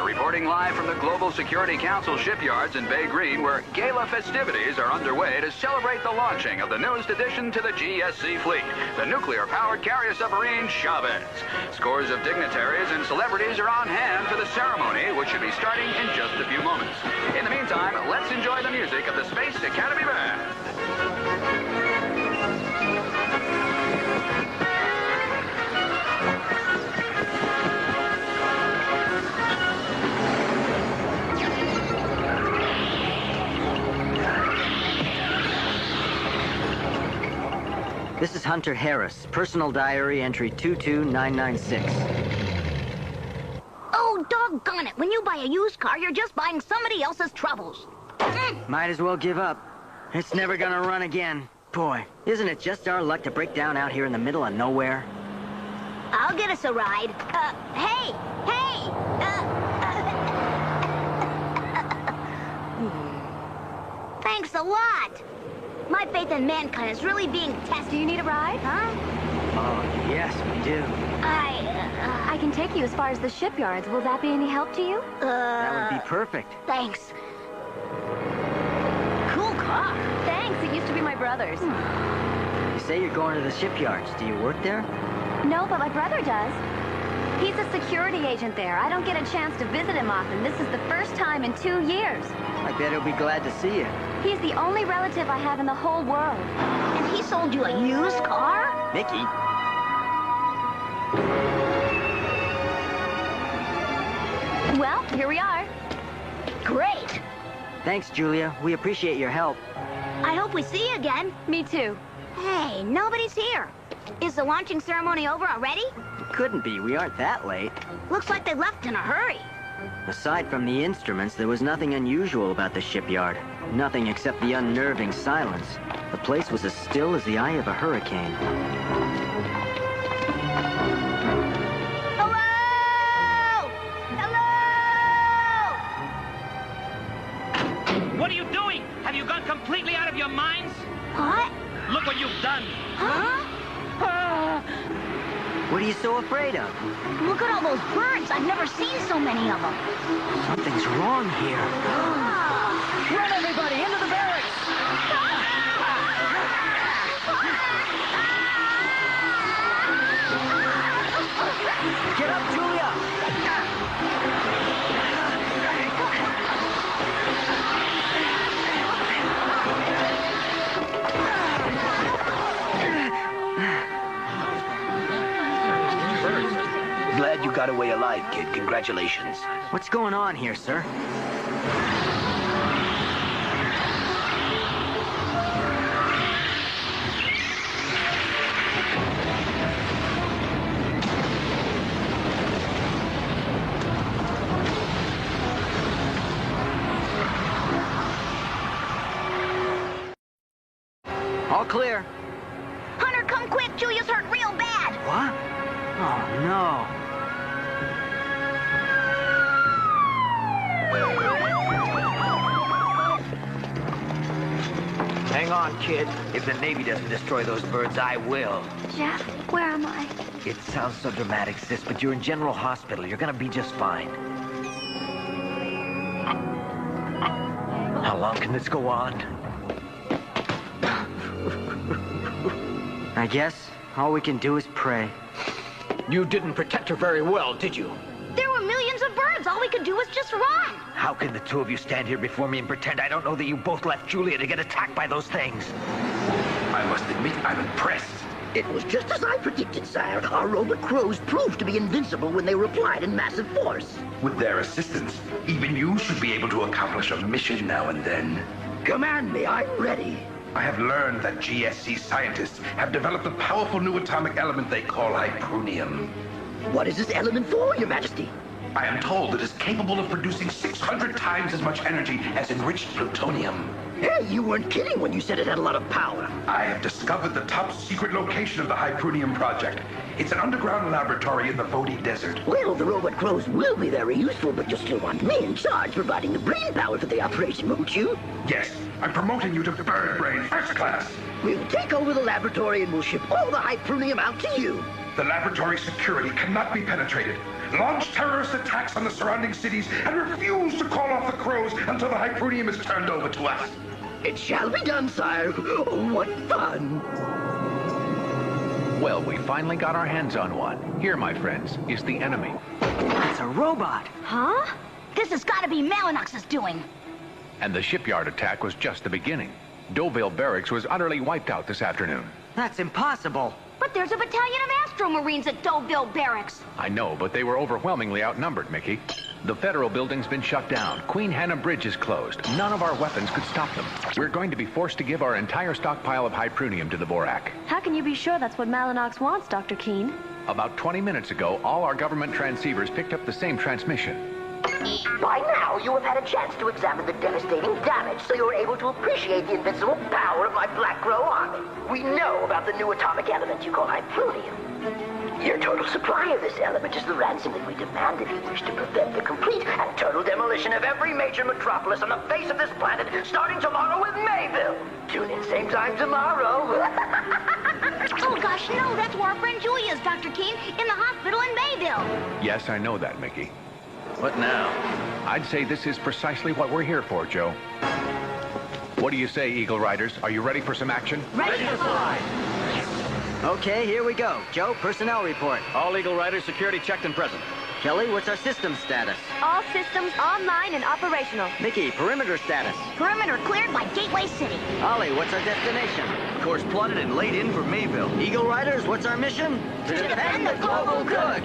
Reporting live from the Global Security Council shipyards in Bay Green, where gala festivities are underway to celebrate the launching of the newest addition to the GSC fleet, the nuclear-powered carrier submarine Chavez. Scores of dignitaries and celebrities are on hand for the ceremony, which should be starting in just a few moments. In the meantime, let's enjoy the music of the Space Academy Band. This is Hunter Harris, personal diary entry 22996. Oh, doggone it. When you buy a used car, you're just buying somebody else's troubles. Might as well give up. It's never gonna run again. Boy, isn't it just our luck to break down out here in the middle of nowhere? I'll get us a ride. Hey! Thanks a lot. My faith in mankind is really being tested. Do you need a ride? Huh? Oh, yes, we do. I can take you as far as the shipyards. Will that be any help to you? That would be perfect. Thanks. Cool car. Thanks. It used to be my brother's. You say you're going to the shipyards. Do you work there? No, but my brother does. He's a security agent there. I don't get a chance to visit him often. This is the first time in 2 years. I bet he'll be glad to see you. He's the only relative I have in the whole world. And he sold you a used car? Mickey? Well, here we are. Great. Thanks, Julia. We appreciate your help. I hope we see you again. Me too. Hey, nobody's here. Is the launching ceremony over already? It couldn't be. We aren't that late. Looks like they left in a hurry. Aside from the instruments, there was nothing unusual about the shipyard. Nothing except the unnerving silence. The place was as still as the eye of a hurricane. Hello! Hello! What are you doing? Have you gone completely out of your minds? What? Look what you've done. Huh? What are you so afraid of? Look at all those birds. I've never seen so many of them. Something's wrong here. Run, everybody, into the barracks! Get up, Julia! Glad you got away alive, kid. Congratulations. What's going on here, sir? All clear. Hunter, come quick. Julia's hurt real bad. What? Oh, no. Hang on, kid. If the Navy doesn't destroy those birds, I will. Jeff, where am I? It sounds so dramatic, sis, but you're in General Hospital. You're gonna be just fine. How long can this go on? I guess all we can do is pray. You didn't protect her very well, did you? There were millions of birds. All we could do was just run. How can the two of you stand here before me and pretend I don't know that you both left Julia to get attacked by those things? I must admit, I'm impressed. It was just as I predicted, sire. Our robot crows proved to be invincible when they were applied in massive force. With their assistance, even you should be able to accomplish a mission now and then. Command me, I'm ready. I have learned that GSC scientists have developed a powerful new atomic element they call hyprunium. What is this element for, Your Majesty? I am told it is capable of producing 600 times as much energy as enriched plutonium. Hey, you weren't kidding when you said it had a lot of power. I have discovered the top secret location of the hyprunium project. It's an underground laboratory in the Vodi Desert. Well, the robot crows will be very useful, but you'll still want me in charge, providing the brain power for the operation, won't you? Yes, I'm promoting you to Bird Brain First Class. We'll take over the laboratory and we'll ship all the hyprunium out to you. The laboratory security cannot be penetrated. Launch terrorist attacks on the surrounding cities and refuse to call off the crows until the hyprunium is turned over to us. It shall be done, sire. Oh, what fun. Well, we finally got our hands on one. Here, my friends, is the enemy. It's a robot. Huh? This has got to be Malinox's doing. And the shipyard attack was just the beginning. Deauville Barracks was utterly wiped out this afternoon. That's impossible. But there's a battalion of Astro Marines at Deauville Barracks. I know, but they were overwhelmingly outnumbered, Mickey. The federal building's been shut down. Queen Hannah Bridge is closed. None of our weapons could stop them. We're going to be forced to give our entire stockpile of hyprunium to the Borak. How can you be sure that's what Malinox wants, Dr. Keene? About 20 minutes ago, all our government transceivers picked up the same transmission. By now, you have had a chance to examine the devastating damage, so you're able to appreciate the invincible power of my Black Crow army. We know about the new atomic element you call hyprunium. Your total supply of this element is the ransom that we demand if you wish to prevent the complete and total demolition of every major metropolis on the face of this planet, starting tomorrow with Mayville. Tune in same time tomorrow. Oh, gosh, no, that's where our friend Julia is, Dr. Keene, in the hospital in Mayville. Yes, I know that, Mickey. What now? I'd say this is precisely what we're here for, Joe. What do you say, Eagle Riders? Are you ready for some action? Ready to fly! Okay, here we go. Joe, personnel report. All Eagle Riders security checked and present. Kelly, what's our system status? All systems online and operational. Mickey, perimeter status. Perimeter cleared by Gateway City. Ollie, what's our destination? Course plotted and laid in for Mayville. Eagle Riders, what's our mission? To defend the global good.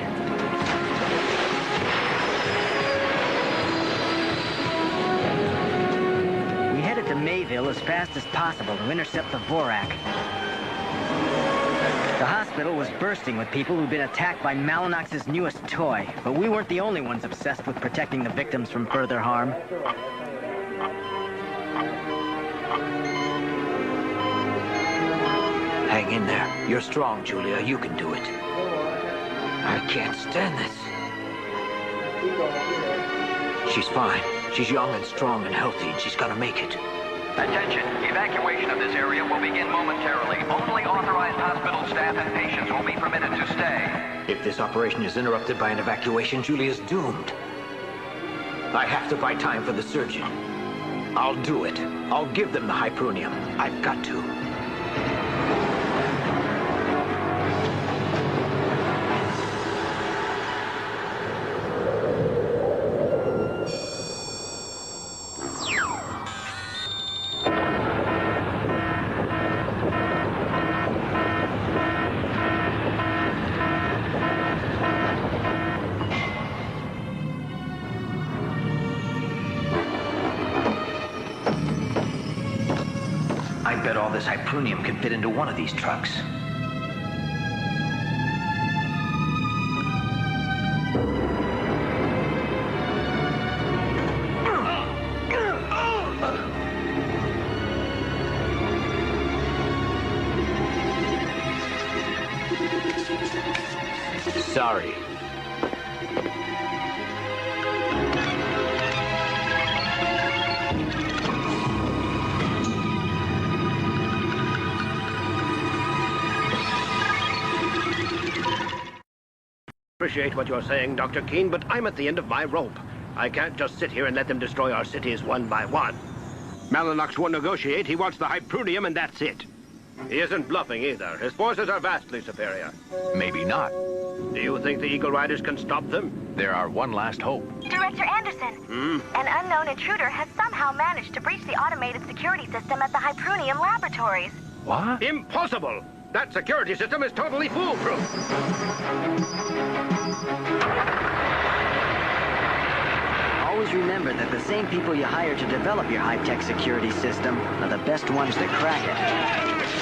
We headed to Mayville as fast as possible to intercept the Borak. The hospital was bursting with people who'd been attacked by Malinox's newest toy, but we weren't the only ones obsessed with protecting the victims from further harm. Hang in there. You're strong, Julia. You can do it. I can't stand this. She's fine. She's young and strong and healthy, and she's gonna make it. Attention, evacuation of this area will begin momentarily. Only authorized hospital staff and patients will be permitted to stay. If this operation is interrupted by an evacuation, Julia's doomed. I have to buy time for the surgeon. I'll do it. I'll give them the hyprunium. I've got to. I bet all this hyprunium can fit into one of these trucks. Sorry. Appreciate what you're saying, Dr. Keene, but I'm at the end of my rope. I can't just sit here and let them destroy our cities one by one. Malinox won't negotiate. He wants the hyprunium, and that's it. He isn't bluffing either. His forces are vastly superior. Maybe not. Do you think the Eagle Riders can stop them? They're our one last hope. Director Anderson, an unknown intruder has somehow managed to breach the automated security system at the Hyprunium laboratories. What? Impossible! That security system is totally foolproof. Always remember that the same people you hire to develop your high-tech security system are the best ones that crack it.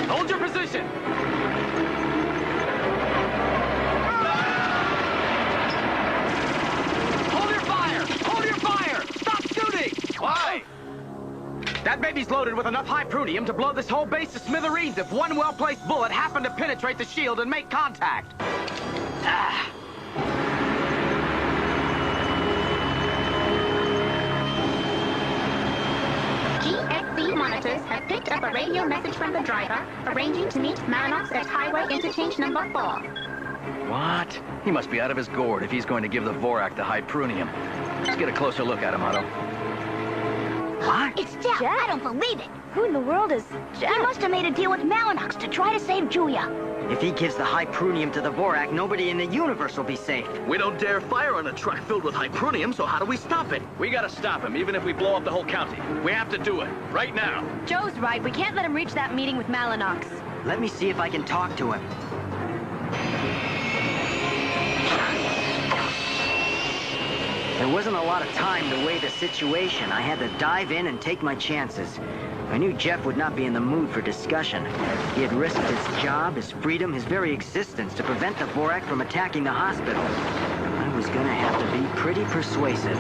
Hold your position! Hold your fire! Hold your fire! Stop shooting! Why? That baby's loaded with enough hyprunium to blow this whole base to smithereens if one well-placed bullet happened to penetrate the shield and make contact. Ah. GSC monitors have picked up a radio message from the driver, arranging to meet Manox at Highway Interchange number 4. What? He must be out of his gourd if he's going to give the Vorak the hyprunium. Let's get a closer look at him, Otto. What? It's Jeff. I don't believe it. Who in the world is Jeff? He must have made a deal with Malinox to try to save Julia. If he gives the hyprunium to the Vorak, nobody in the universe will be safe. We don't dare fire on a truck filled with hyprunium, so how do we stop it? We gotta stop him, even if we blow up the whole county. We have to do it, right now. Joe's right. We can't let him reach that meeting with Malinox. Let me see if I can talk to him. There wasn't a lot of time to weigh the situation. I had to dive in and take my chances. I knew Jeff would not be in the mood for discussion. He had risked his job, his freedom, his very existence to prevent the Vorak from attacking the hospital. I was gonna have to be pretty persuasive.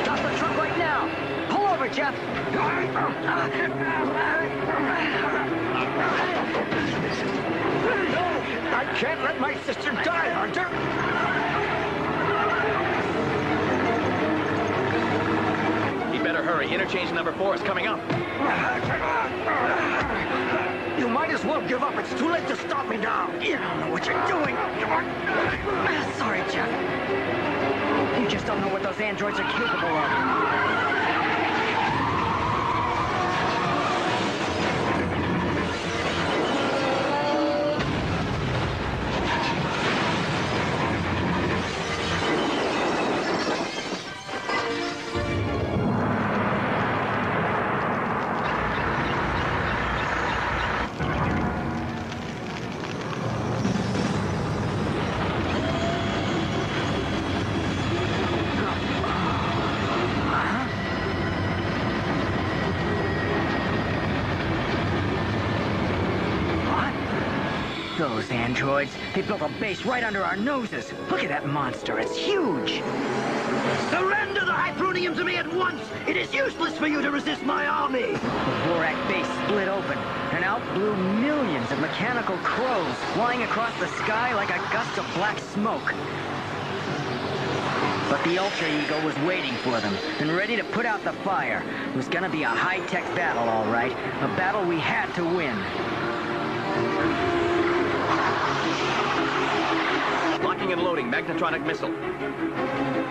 Stop the truck right now! Pull over, Jeff! I can't let my sister die, Hunter! He'd better hurry. Interchange number 4 is coming up. You might as well give up. It's too late to stop me now. You don't know what you're doing. Sorry, Jeff. You just don't know what those androids are capable of. Those androids, they built a base right under our noses. Look at that monster, it's huge. Surrender the hyprunium to me at once! It is useless for you to resist my army! The Vorak base split open, and out blew millions of mechanical crows, flying across the sky like a gust of black smoke. But the Ultra Eagle was waiting for them, and ready to put out the fire. It was gonna be a high-tech battle, all right. A battle we had to win. Locking and loading magnetronic missile.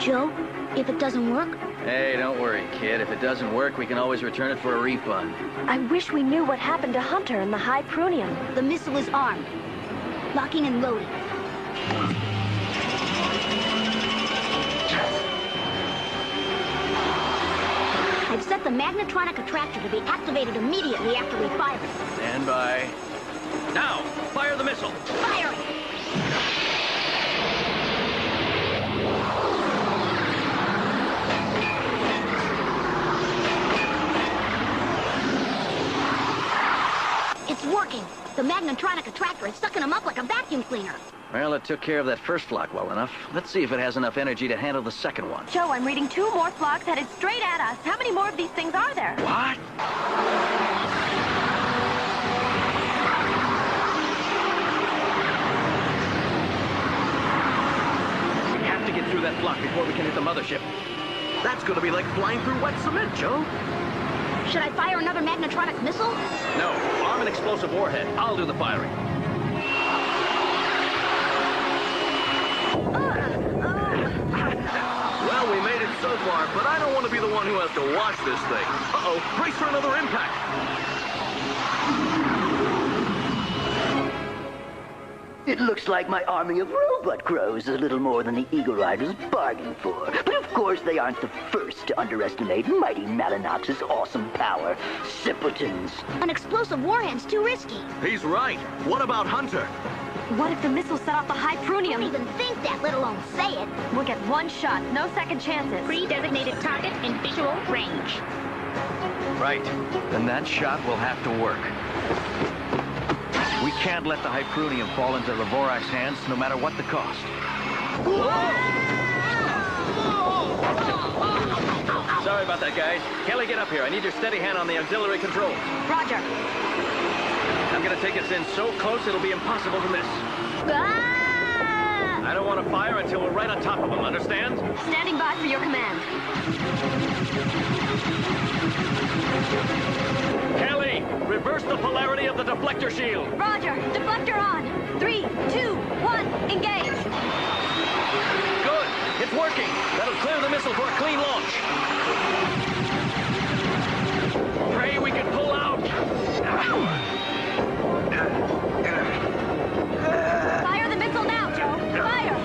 Joe, if it doesn't work? Hey, don't worry, kid. If it doesn't work, we can always return it for a refund. I wish we knew what happened to Hunter and the hyprunium. The missile is armed. Locking and loading. I've set the magnetronic attractor to be activated immediately after we fire it. Stand by. Now, fire the missile. Fire it! It's working. The magnetronic attractor is sucking them up like a vacuum cleaner. Well, it took care of that first flock well enough. Let's see if it has enough energy to handle the second one. Joe, I'm reading 2 more flocks headed straight at us. How many more of these things are there? What? We have to get through that flock before we can hit the mothership. That's gonna be like flying through wet cement, Joe. Should I fire another magnetronic missile? No, arm an explosive warhead. I'll do the firing. Well, we made it so far, but I don't want to be the one who has to watch this thing. Uh-oh, brace for another impact. It looks like my army of robot crows is a little more than the Eagle Riders bargained for. But of course, they aren't the first to underestimate mighty Malinox's awesome power. Simpletons. An explosive warhead's too risky. He's right. What about Hunter? What if the missile set off the hyprunium? Don't even think that, let alone say it. We'll get one shot, no second chances. Pre-designated target in visual range. Right. Then that shot will have to work. We can't let the hyprunium fall into the Vorax hands, no matter what the cost. Sorry about that, guys. Kelly, get up here. I need your steady hand on the auxiliary controls. Roger. I'm gonna take us in so close it'll be impossible to miss. Ah! I don't want to fire until we're right on top of them, understand? Standing by for your command. Kelly, reverse the polarity of the deflector shield. Roger. Deflector on. 3, 2, 1, engage. Good. It's working. That'll clear the missile for a clean launch. Pray we can pull out. Fire the missile now, Joe. Fire.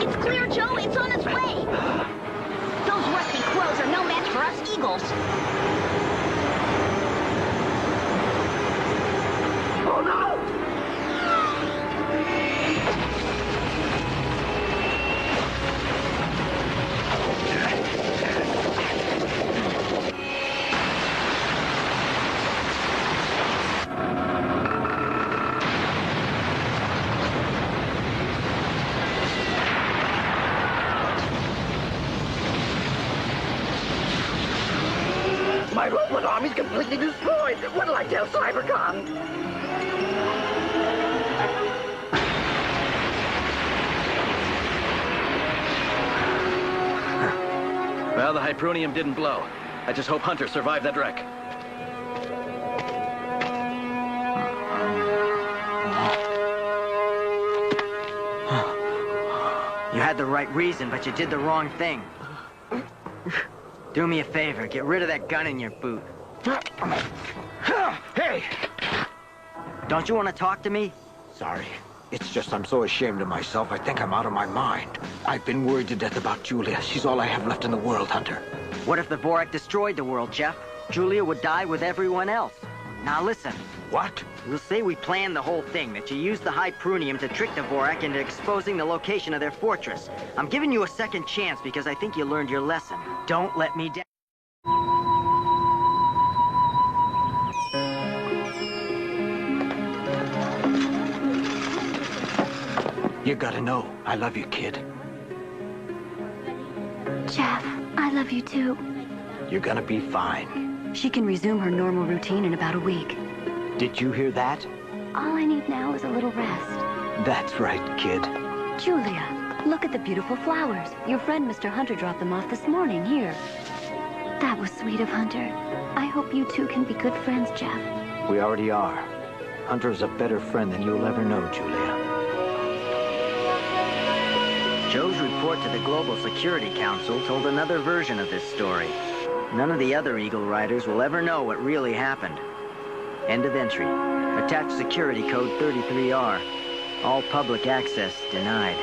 It's clear, Joe. It's on its way. Those rusty crows are no match for us Eagles. Oh no! My robot army's completely destroyed. What'll I tell Cybercom? Well, the hyprunium didn't blow. I just hope Hunter survived that wreck. You had the right reason, but you did the wrong thing. Do me a favor, get rid of that gun in your boot. Hey! Don't you want to talk to me? Sorry. It's just I'm so ashamed of myself, I think I'm out of my mind. I've been worried to death about Julia. She's all I have left in the world, Hunter. What if the Vorak destroyed the world, Jeff? Julia would die with everyone else. Now listen. What? We'll say we planned the whole thing, that you used the hyprunium to trick the Vorak into exposing the location of their fortress. I'm giving you a second chance because I think you learned your lesson. Don't let me down. You gotta know, I love you, kid. Jeff, I love you too. You're gonna be fine. She can resume her normal routine in about a week. Did you hear that? All I need now is a little rest. That's right, kid. Julia, look at the beautiful flowers. Your friend Mr. Hunter dropped them off this morning here. That was sweet of Hunter. I hope you two can be good friends, Jeff. We already are. Hunter's a better friend than you'll ever know, Julia. Joe's report to the Global Security Council told another version of this story. None of the other Eagle Riders will ever know what really happened. End of entry. Attached security code 33R. All public access denied.